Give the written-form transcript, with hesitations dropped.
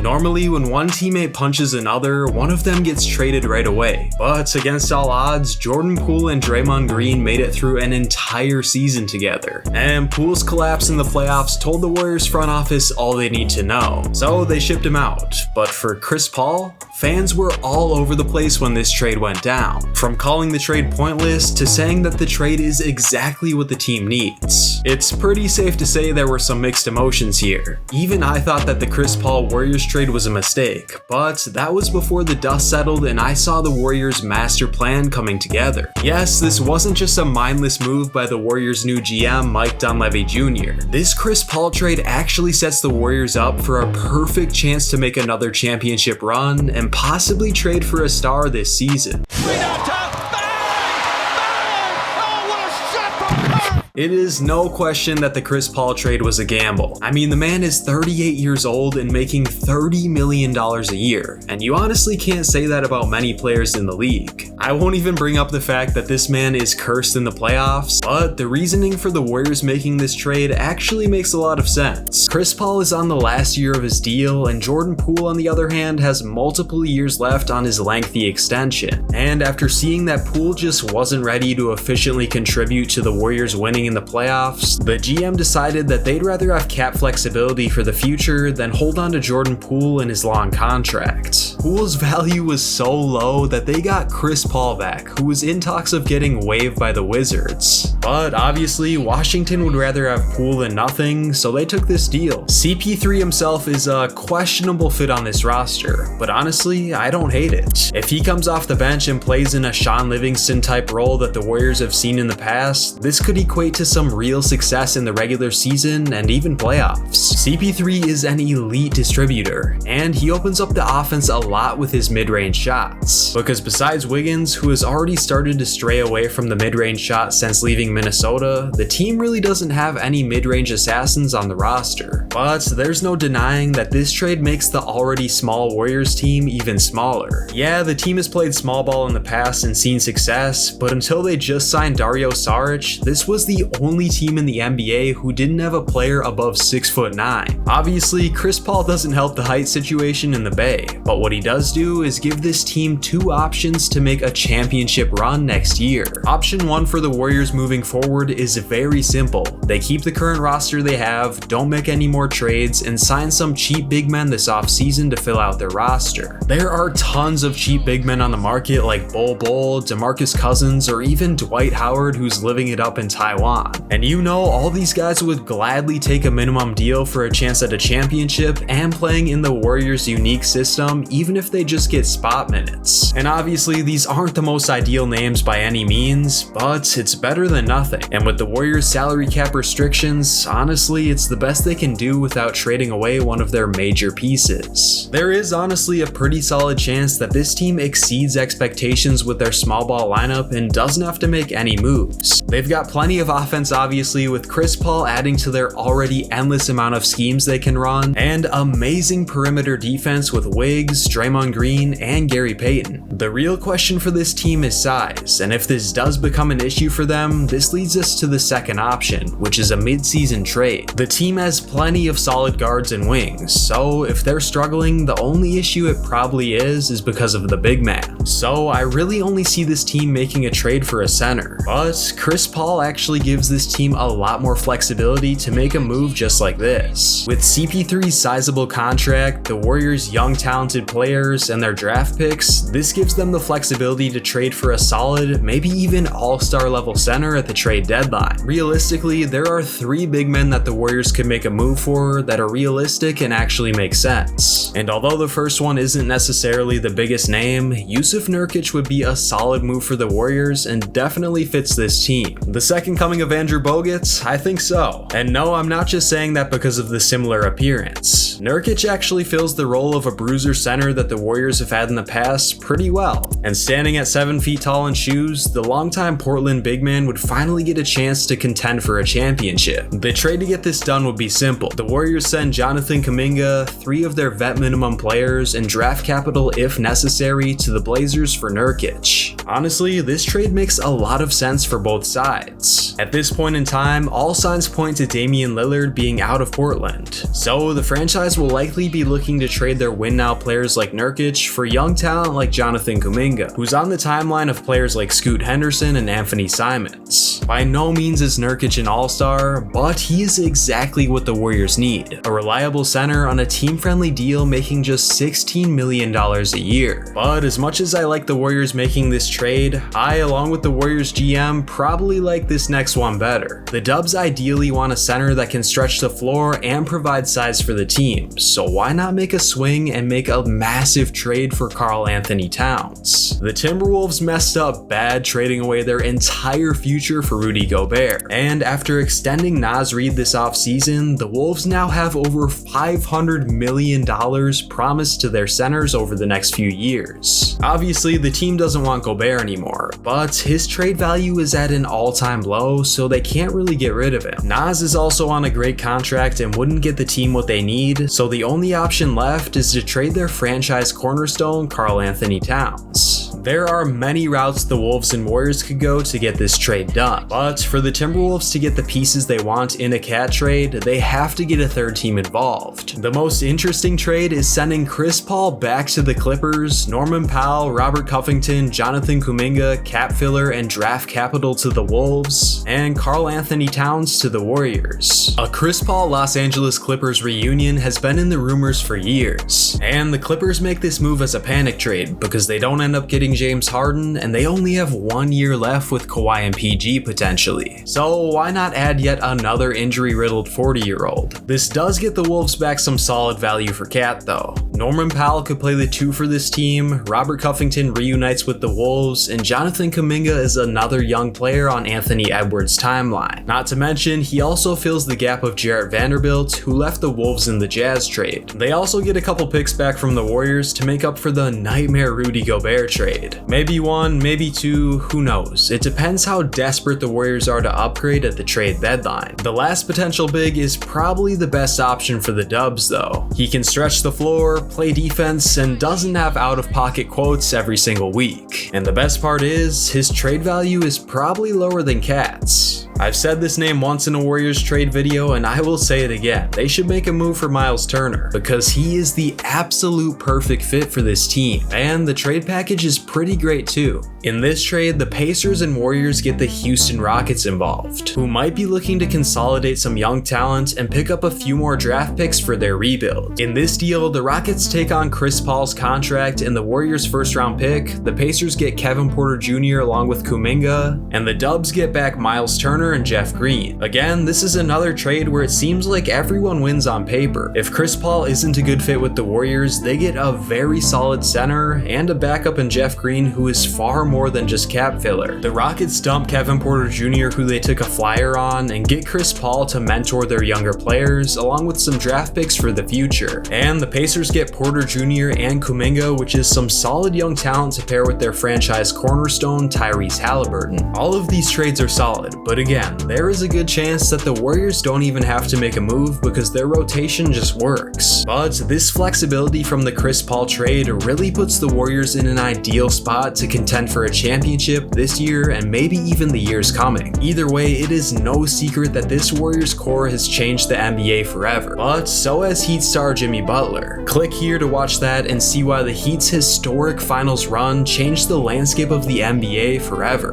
Normally, when one teammate punches another, one of them gets traded right away. But against all odds, Jordan Poole and Draymond Green made it through an entire season together. And Poole's collapse in the playoffs told the Warriors front office all they need to know. So they shipped him out. But for Chris Paul, fans were all over the place when this trade went down. From calling the trade pointless to saying that the trade is exactly what the team needs. It's pretty safe to say there were some mixed emotions here. Even I thought that the Chris Paul Warriors trade was a mistake, but that was before the dust settled and I saw the Warriors' master plan coming together. Yes, this wasn't just a mindless move by the Warriors' new GM Mike Dunleavy Jr. This Chris Paul trade actually sets the Warriors up for a perfect chance to make another championship run and possibly trade for a star this season. It is no question that the Chris Paul trade was a gamble. I mean, the man is 38 years old and making $30 million a year, and you honestly can't say that about many players in the league. I won't even bring up the fact that this man is cursed in the playoffs, but the reasoning for the Warriors making this trade actually makes a lot of sense. Chris Paul is on the last year of his deal, and Jordan Poole, on the other hand, has multiple years left on his lengthy extension. And after seeing that Poole just wasn't ready to efficiently contribute to the Warriors winning in the playoffs, the GM decided that they'd rather have cap flexibility for the future than hold on to Jordan Poole in his long contract. Poole's value was so low that they got Chris Paul back, who was in talks of getting waived by the Wizards. But obviously, Washington would rather have Poole than nothing, so they took this deal. CP3 himself is a questionable fit on this roster, but honestly, I don't hate it. If he comes off the bench and plays in a Sean Livingston type role that the Warriors have seen in the past, this could equate to some real success in the regular season and even playoffs. CP3 is an elite distributor, and he opens up the offense a lot with his mid-range shots. Because besides Wiggins, who has already started to stray away from the mid-range shot since leaving Minnesota, the team really doesn't have any mid-range assassins on the roster. But there's no denying that this trade makes the already small Warriors team even smaller. Yeah, the team has played small ball in the past and seen success, but until they just signed Dario Saric, this was the only team in the NBA who didn't have a player above 6'9". Obviously, Chris Paul doesn't help the height situation in the Bay, but what he does do is give this team two options to make a championship run next year. Option one for the Warriors moving forward is very simple. They keep the current roster they have, don't make any more trades, and sign some cheap big men this offseason to fill out their roster. There are tons of cheap big men on the market like Bol Bol, DeMarcus Cousins, or even Dwight Howard, who's living it up in Taiwan. And you know, all these guys would gladly take a minimum deal for a chance at a championship and playing in the Warriors' unique system, even if they just get spot minutes. And obviously, these aren't the most ideal names by any means, but it's better than nothing. And with the Warriors' salary cap restrictions, honestly, it's the best they can do without trading away one of their major pieces. There is honestly a pretty solid chance that this team exceeds expectations with their small ball lineup and doesn't have to make any moves. They've got plenty of offense obviously, with Chris Paul adding to their already endless amount of schemes they can run, and amazing perimeter defense with Wiggs, Draymond Green, and Gary Payton. The real question for this team is size, and if this does become an issue for them, this leads us to the second option, which is a mid-season trade. The team has plenty of solid guards and wings, so if they're struggling, the only issue it probably is because of the big man. So I really only see this team making a trade for a center, but Chris Paul actually gives this team a lot more flexibility to make a move just like this. With CP3's sizable contract, the Warriors' young talented players, and their draft picks, this gives them the flexibility to trade for a solid, maybe even all-star level center at the trade deadline. Realistically, there are three big men that the Warriors could make a move for that are realistic and actually make sense. And although the first one isn't necessarily the biggest name, Jusuf Nurkic would be a solid move for the Warriors and definitely fits this team. The second coming of Andrew Bogut? I think so. And no, I'm not just saying that because of the similar appearance. Nurkic actually fills the role of a bruiser center that the Warriors have had in the past pretty well. And standing at 7 feet tall in shoes, the longtime Portland big man would finally get a chance to contend for a championship. The trade to get this done would be simple. The Warriors send Jonathan Kuminga, 3 of their vet minimum players, and draft capital if necessary to the Blazers for Nurkic. Honestly, this trade makes a lot of sense for both sides. At this point in time, all signs point to Damian Lillard being out of Portland, so the franchise will likely be looking to trade their win-now players like Nurkic for young talent like Jonathan Kuminga, who's on the timeline of players like Scoot Henderson and Anthony Simons. By no means is Nurkic an all-star, but he is exactly what the Warriors need. A reliable center on a team-friendly deal making just $16 million a year. But as much as I like the Warriors making this trade, I, along with the Warriors GM, probably like this next one better. The Dubs ideally want a center that can stretch the floor and provide size for the team, so why not make a swing and make a massive trade for Karl Anthony Towns? The Timberwolves messed up bad trading away their entire future for Rudy Gobert, and after extending Naz Reid this offseason, the Wolves now have over $500 million promised to their centers over the next few years. Obviously, the team doesn't want Gobert anymore, but his trade value is at an all-time low, so they can't really get rid of him. Naz is also on a great contract and wouldn't get the team what they need, so the only option left is to trade their franchise cornerstone, Karl Anthony Towns. There are many routes the Wolves and Warriors could go to get this trade done, but for the Timberwolves to get the pieces they want in a KAT trade, they have to get a third team involved. The most interesting trade is sending Chris Paul back to the Clippers, Norman Powell, Robert Covington, Jonathan Kuminga, cap filler, and draft capital to the Wolves, and Karl Anthony Towns to the Warriors. A Chris Paul Los Angeles Clippers reunion has been in the rumors for years, and the Clippers make this move as a panic trade because they don't end up getting James Harden, and they only have 1 year left with Kawhi and PG potentially. So why not add yet another injury-riddled 40-year-old? This does get the Wolves back some solid value for KAT though. Norman Powell could play the 2 for this team, Robert Covington reunites with the Wolves, and Jonathan Kuminga is another young player on Anthony Edwards' timeline. Not to mention, he also fills the gap of Jarrett Vanderbilt, who left the Wolves in the Jazz trade. They also get a couple picks back from the Warriors to make up for the nightmare Rudy Gobert trade. Maybe 1, maybe 2, who knows? It depends how desperate the Warriors are to upgrade at the trade deadline. The last potential big is probably the best option for the Dubs though. He can stretch the floor, play defense, and doesn't have out-of-pocket quotes every single week. And the best part is, his trade value is probably lower than KAT's. I've said this name once in a Warriors trade video, and I will say it again. They should make a move for Miles Turner, because he is the absolute perfect fit for this team, and the trade package is pretty great too. In this trade, the Pacers and Warriors get the Houston Rockets involved, who might be looking to consolidate some young talent and pick up a few more draft picks for their rebuild. In this deal, the Rockets take on Chris Paul's contract and the Warriors' first-round pick, the Pacers get Kevin Porter Jr. along with Kuminga, and the Dubs get back Miles Turner and Jeff Green. Again, this is another trade where it seems like everyone wins on paper. If Chris Paul isn't a good fit with the Warriors, they get a very solid center and a backup in Jeff Green who is far more than just cap filler. The Rockets dump Kevin Porter Jr., who they took a flyer on, and get Chris Paul to mentor their younger players along with some draft picks for the future. And the Pacers get Porter Jr. and Kuminga, which is some solid young talent to pair with their franchise cornerstone Tyrese Halliburton. All of these trades are solid, but again, there is a good chance that the Warriors don't even have to make a move because their rotation just works. But this flexibility from the Chris Paul trade really puts the Warriors in an ideal spot to contend for a championship this year and maybe even the years coming. Either way, it is no secret that this Warriors core has changed the NBA forever, but so has Heat star Jimmy Butler. Click here to watch that and see why the Heat's historic finals run changed the landscape of the NBA forever.